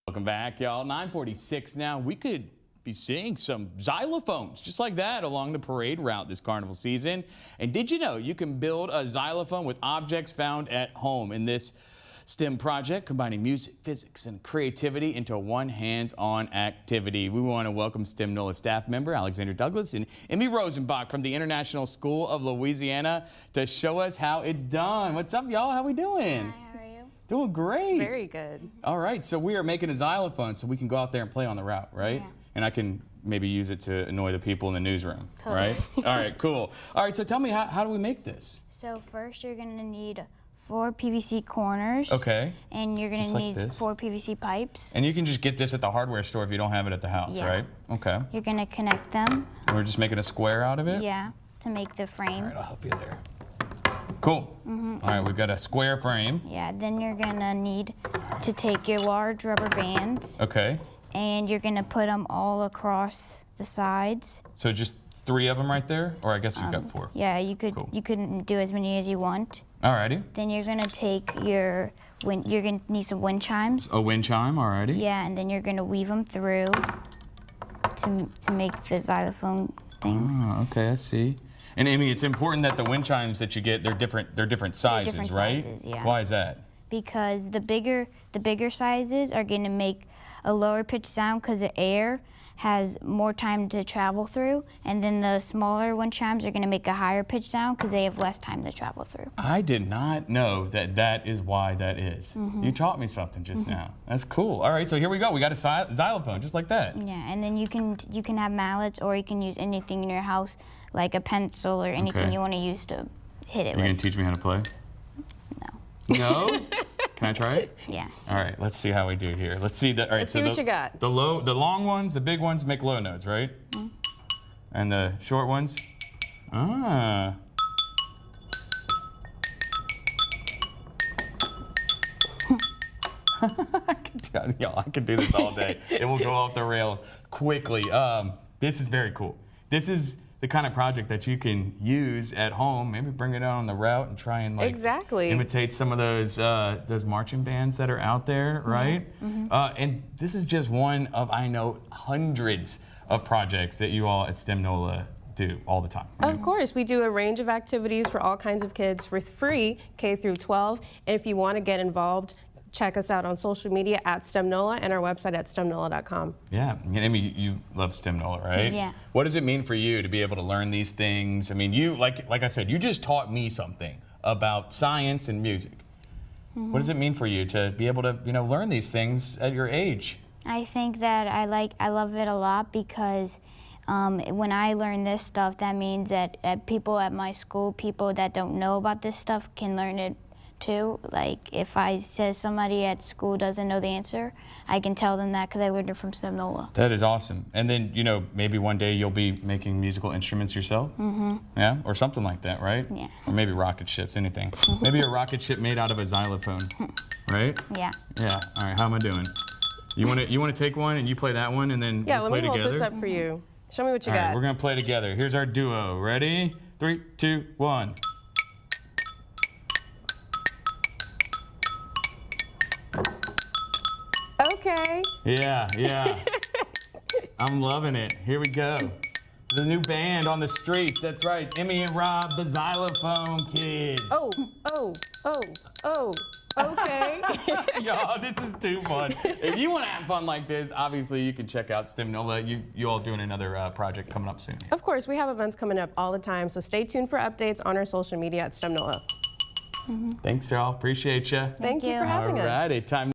Welcome back, y'all. 9:46 now. We could be seeing some xylophones just like that along the parade route this carnival season. And did you know you can build a xylophone with objects found at home in this STEM project, combining music, physics, and creativity into one hands-on activity? We want to welcome STEM Nola staff member Alexander Douglas and Emmie Rosenbach from the International School of Louisiana to show us how it's done. What's up, y'all? How we doing? Hi, how are you? Doing great. Very good. All right, so we are making a xylophone so we can go out there and play on the route, right? Yeah. And I can maybe use it to annoy the people in the newsroom, Totally. right? All right, cool. All right, so tell me, how do we make this? So first you're going to need 4 PVC corners. Okay. And you're going Just to like need this. 4 PVC pipes. And you can just get this at the hardware store if you don't have it at the house, Yeah. right? Okay. You're going to connect them. And we're just making a square out of it? Yeah, to make the frame. All right, I'll help you there. Cool. All right, we've got a square frame. Yeah, then you're going to need to take your large rubber bands Okay. and you're going to put them all across the sides. So just 3 of them right there? Or I guess you've got 4. Yeah, you could Cool. you can do as many as you want. Alrighty. Then you're going to take your you're going to need some wind chimes. A wind chime, alrighty. Yeah, and then you're going to weave them through to make the xylophone things. Oh, okay, I see. And Emmie, it's important that the wind chimes that you get, they're different sizes, different right? sizes, yeah. Why is that? Because the bigger sizes are going to make a lower pitch sound because the air has more time to travel through, and then the smaller wind chimes are going to make a higher pitch sound because they have less time to travel through. I did not know that that is why that is. You taught me something just now. That's cool. All right, so here we go. We got a xylophone just like that. Yeah, and then you can have mallets, or you can use anything in your house, like a pencil or anything Okay. you want to use to hit it You're gonna with. teach me how to play? No. No? Can I try it? Yeah. All right, let's see how we do here. Let's see that. All right, Let's see what you got. The long ones, the big ones make low notes, right? And the short ones? Ah. I could do this all day. It will go off the rails quickly. This is very cool. This is the kind of project that you can use at home. Maybe bring it out on the route and try and Exactly. imitate some of those marching bands that are out there, right? And this is just one of, I know, hundreds of projects that you all at STEM Nola do all the time. Right? Of course, we do a range of activities for all kinds of kids for free, K through 12. And if you want to get involved, check us out on social media at STEM Nola and our website at stemnola.com. Yeah, and Emmie, you love STEM Nola, right? Yeah. What does it mean for you to be able to learn these things? I mean, you, like I said, you just taught me something about science and music. What does it mean for you to be able to, learn these things at your age? I think that I love it a lot because when I learn this stuff, that means that people at my school, people that don't know about this stuff, can learn it too. Like if I say somebody at school doesn't know the answer, I can tell them that because I learned it from STEM Nola. That is awesome. And then, maybe one day you'll be making musical instruments yourself? Yeah, or something like that, right? Yeah. Or maybe rocket ships, anything. Maybe a rocket ship made out of a xylophone, right? Yeah. Yeah, all right, how am I doing? You want to take one and you play that one and then Yeah, we'll let play me hold together? this up for you. Show me what you All got. right, we're gonna play together. Here's our duo. Ready? 3, 2, 1. Okay. Yeah. I'm loving it. Here we go. The new band on the streets. That's right. Emmie and Rob, the Xylophone Kids. Oh. Okay. Y'all, this is too fun. If you want to have fun like this, obviously you can check out STEM Nola. You all doing another project coming up soon. Of course, we have events coming up all the time, so stay tuned for updates on our social media at STEM Nola. Thanks, y'all. Appreciate you. Thank you for having us. All righty, time.